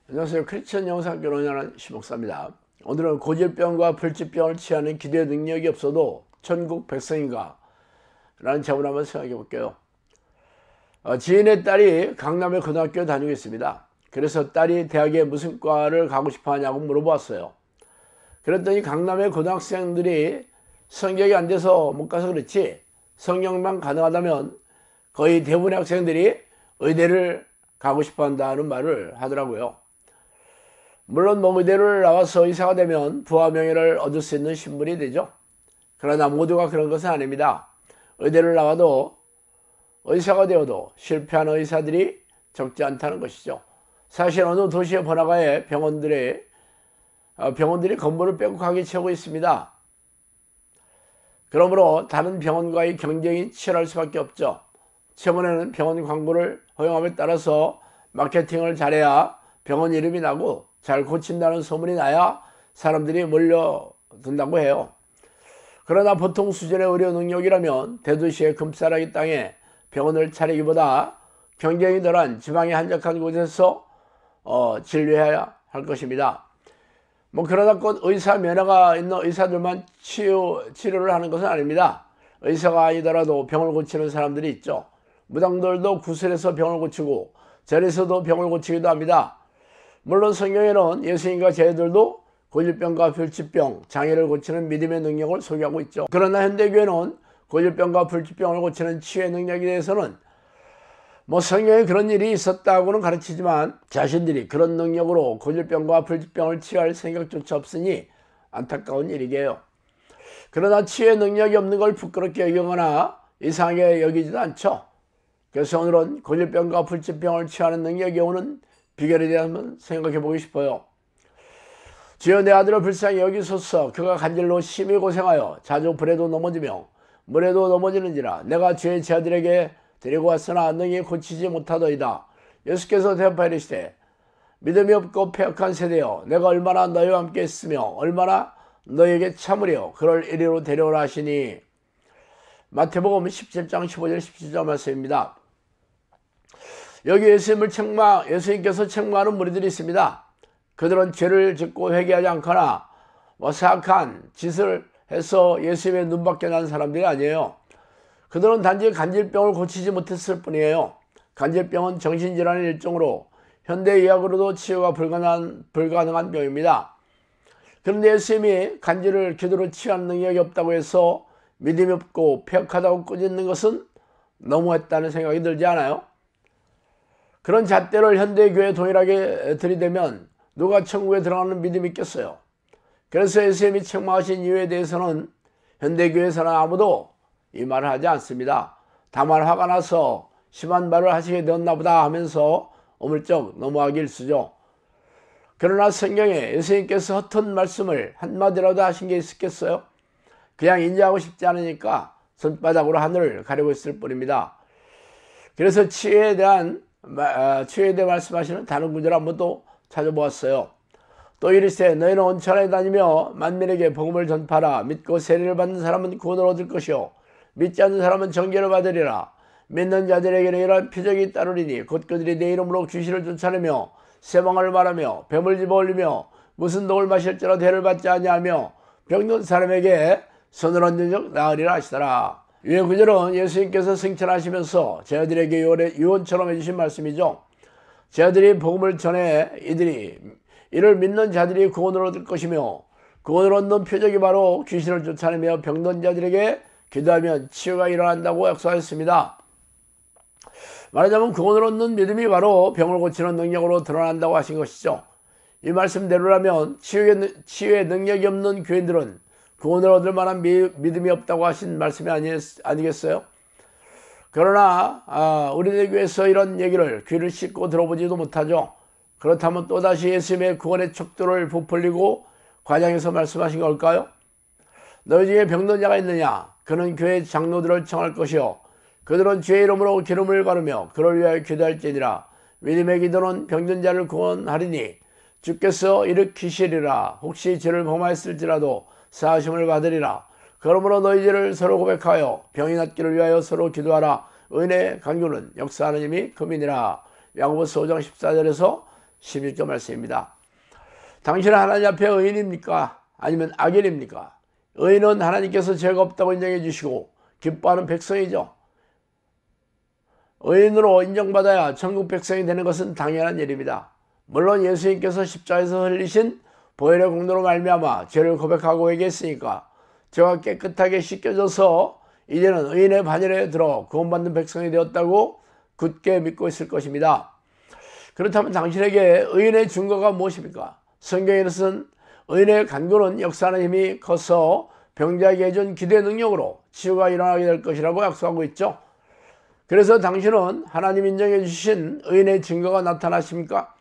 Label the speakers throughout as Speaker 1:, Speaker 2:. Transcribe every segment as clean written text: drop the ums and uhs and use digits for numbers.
Speaker 1: 안녕하세요. 크리스천 영상교로 운영하는 심목사입니다. 오늘은 고질병과 불치병을 치유하는 기도의 능력이 없어도 천국 백성인가? 라는 제목을 한번 생각해 볼게요. 지인의 딸이 강남의 고등학교에 다니고 있습니다. 그래서 딸이 대학에 무슨 과를 가고 싶어 하냐고 물어보았어요. 그랬더니 강남의 고등학생들이 성적이 안 돼서 못 가서 그렇지 성적만 가능하다면 거의 대부분의 학생들이 의대를 가고 싶어 한다는 말을 하더라고요. 물론 의대를 나와서 의사가 되면 부와 명예를 얻을 수 있는 신분이 되죠. 그러나 모두가 그런 것은 아닙니다. 의대를 나와도 의사가 되어도 실패하는 의사들이 적지 않다는 것이죠. 사실 어느 도시의 번화가에 병원들이 건물을 빼곡하게 채우고 있습니다. 그러므로 다른 병원과의 경쟁이 치열할 수밖에 없죠. 최근에는 병원 광고를 허용함에 따라서 마케팅을 잘해야 병원 이름이 나고 잘 고친다는 소문이 나야 사람들이 몰려든다고 해요. 그러나 보통 수준의 의료 능력이라면 대도시의 금싸라기 땅에 병원을 차리기보다 경쟁이 덜한 지방의 한적한 곳에서 진료해야 할 것입니다. 그러다 곧 의사 면허가 있는 의사들만 치료를 하는 것은 아닙니다. 의사가 아니더라도 병을 고치는 사람들이 있죠. 무당들도 구슬에서 병을 고치고 절에서도 병을 고치기도 합니다. 물론 성경에는 예수님과 제자들도 고질병과 불치병, 장애를 고치는 믿음의 능력을 소개하고 있죠. 그러나 현대교회는 고질병과 불치병을 고치는 치유의 능력에 대해서는 성경에 그런 일이 있었다고는 가르치지만 자신들이 그런 능력으로 고질병과 불치병을 치유할 생각조차 없으니 안타까운 일이게요. 그러나 치유의 능력이 없는 걸 부끄럽게 여기거나 이상하게 여기지도 않죠. 그래서 오늘은 고질병과 불치병을 치유하는 능력이 오는 비결에 대해 한번 생각해 보고 싶어요. 주여 내 아들을 불쌍히 여기소서. 그가 간질로 심히 고생하여 자주 불에도 넘어지며 물에도 넘어지는지라. 내가 주의 제자들에게 데리고 왔으나 능히 고치지 못하더이다. 예수께서 대답하여 이르시되 믿음이 없고 패역한 세대여, 내가 얼마나 너희와 함께 있으며 얼마나 너희에게 참으려 그를 이리로 데려오라 하시니. 마태복음 17장 15절 17절 말씀입니다. 여기 예수님께서 책망하는 무리들이 있습니다. 그들은 죄를 짓고 회개하지 않거나 사악한 짓을 해서 예수님의 눈밖에 난 사람들이 아니에요. 그들은 단지 간질병을 고치지 못했을 뿐이에요. 간질병은 정신질환의 일종으로 현대의학으로도 치유가 불가능한 병입니다. 그런데 예수님이 간질을 기도로 치유하는 능력이 없다고 해서 믿음이 없고 패역하다고 꾸짖는 것은 너무했다는 생각이 들지 않아요? 그런 잣대를 현대교회에 동일하게 들이대면 누가 천국에 들어가는 믿음이 있겠어요? 그래서 예수님이 책망하신 이유에 대해서는 현대교회에서는 아무도 이 말을 하지 않습니다. 다만 화가 나서 심한 말을 하시게 되었나 보다 하면서 어물쩍 넘어가기 일쑤죠. 그러나 성경에 예수님께서 헛된 말씀을 한마디라도 하신 게 있었겠어요? 그냥 인지하고 싶지 않으니까 손바닥으로 하늘을 가리고 있을 뿐입니다. 그래서 치유에 대해 말씀하시는 다른 구절을 한번 또 찾아보았어요. 또 이르시되 너희는 온 천하에 다니며 만민에게 복음을 전파하라. 믿고 세례를 받는 사람은 구원을 얻을 것이요 믿지 않는 사람은 정죄를 받으리라. 믿는 자들에게는 이러한 표적이 따르리니 곧 그들이 내 이름으로 귀신을 쫓아내며 세방을 말하며 뱀을 집어올리며 무슨 독을 마실지라도 해를 받지 아니하며 병든 사람에게 손을 얹은 적 나으리라 하시더라. 위의 구절은 예수님께서 승천하시면서 제자들에게 유언처럼 해주신 말씀이죠. 제자들이 복음을 전해 이를 믿는 자들이 구원을 얻을 것이며 구원을 얻는 표적이 바로 귀신을 쫓아내며 병든 자들에게 기도하면 치유가 일어난다고 약속하였습니다. 말하자면 구원을 얻는 믿음이 바로 병을 고치는 능력으로 드러난다고 하신 것이죠. 이 말씀대로라면 치유의 능력이 없는 교인들은 구원을 얻을 만한 믿음이 없다고 하신 말씀이 아니겠어요? 그러나 우리네 교회에서 이런 얘기를 귀를 씻고 들어보지도 못하죠. 그렇다면 또다시 예수님의 구원의 척도를 부풀리고 과장해서 말씀하신 걸까요? 너희 중에 병든 자가 있느냐? 그는 교회 장로들을 청할 것이요 그들은 주의 이름으로 기름을 바르며 그를 위하여 기도할지니라. 믿음의 기도는 병든 자를 구원하리니 주께서 일으키시리라. 혹시 죄를 범하였을지라도 사하심을 받으리라. 그러므로 너희 죄를 서로 고백하여 병이 낫기를 위하여 서로 기도하라. 의인의 간구는 역사하는 힘이 금이니라. 야고보서 5장 14절에서 16절 말씀입니다. 당신은 하나님 앞에 의인입니까? 아니면 악인입니까? 의인은 하나님께서 죄가 없다고 인정해 주시고 기뻐하는 백성이죠. 의인으로 인정받아야 천국 백성이 되는 것은 당연한 일입니다. 물론 예수님께서 십자가에서 흘리신 보혈의 공로로 말미암아 죄를 고백하고 회개했으니까 죄가 깨끗하게 씻겨져서 이제는 의인의 반열에 들어 구원받는 백성이 되었다고 굳게 믿고 있을 것입니다. 그렇다면 당신에게 의인의 증거가 무엇입니까? 성경에서는 의인의 간구는 역사하는 힘이 커서 병자에게 해준 기도의 능력으로 치유가 일어나게 될 것이라고 약속하고 있죠. 그래서 당신은 하나님 인정해 주신 의인의 증거가 나타나십니까?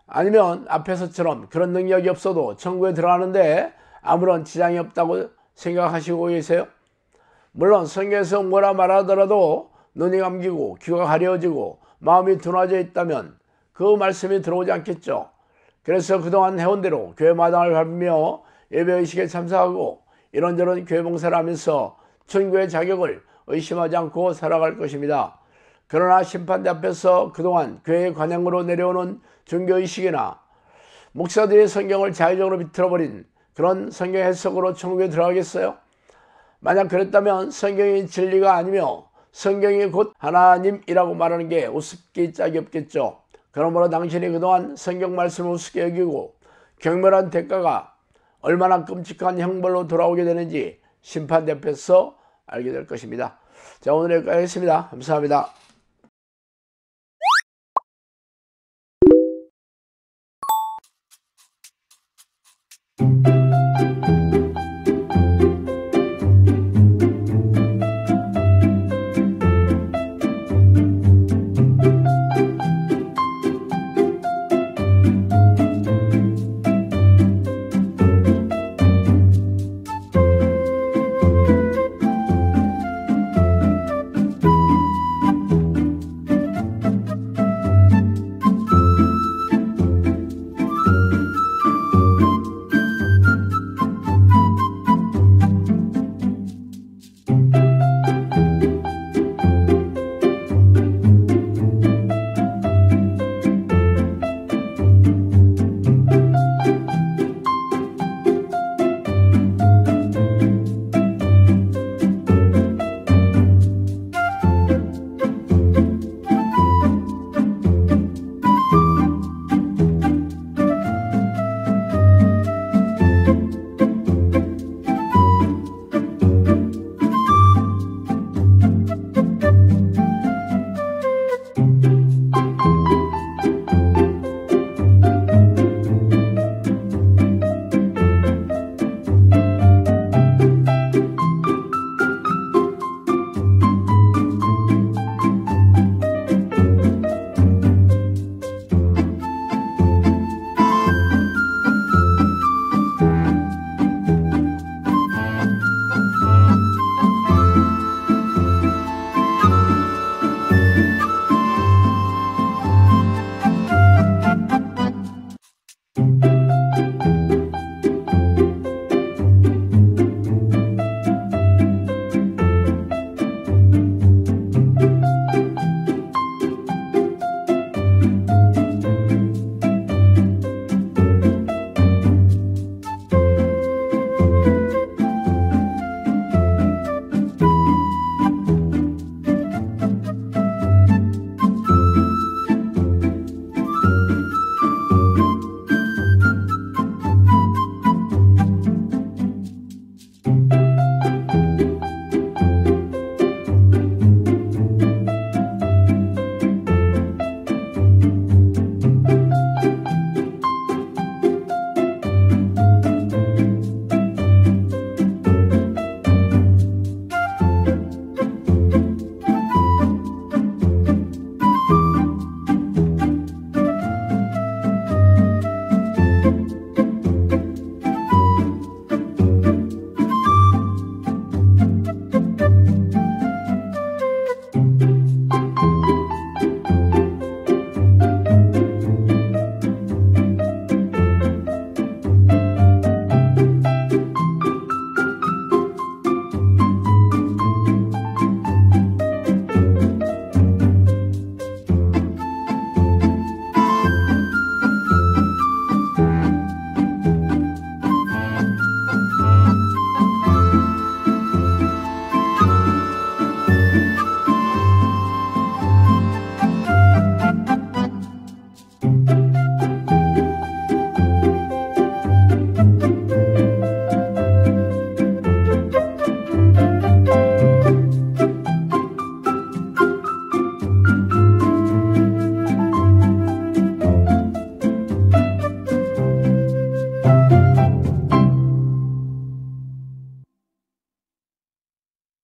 Speaker 1: 아니면 앞에서처럼 그런 능력이 없어도 천국에 들어가는데 아무런 지장이 없다고 생각하시고 계세요? 물론 성경에서 뭐라 말하더라도 눈이 감기고 귀가 가려워지고 마음이 둔화져 있다면 그 말씀이 들어오지 않겠죠. 그래서 그동안 해온 대로 교회 마당을 밟으며 예배의식에 참석하고 이런저런 교회 봉사를 하면서 천국의 자격을 의심하지 않고 살아갈 것입니다. 그러나 심판대 앞에서 그동안 교회의 관행으로 내려오는 종교의식이나 목사들의 성경을 자의적으로 비틀어버린 그런 성경 해석으로 천국에 들어가겠어요? 만약 그랬다면 성경이 진리가 아니며 성경이 곧 하나님이라고 말하는 게 우습기 짝이 없겠죠. 그러므로 당신이 그동안 성경 말씀을 우습게 여기고 경멸한 대가가 얼마나 끔찍한 형벌로 돌아오게 되는지 심판대 앞에서 알게 될 것입니다. 자, 오늘 여기까지 하겠습니다. 감사합니다.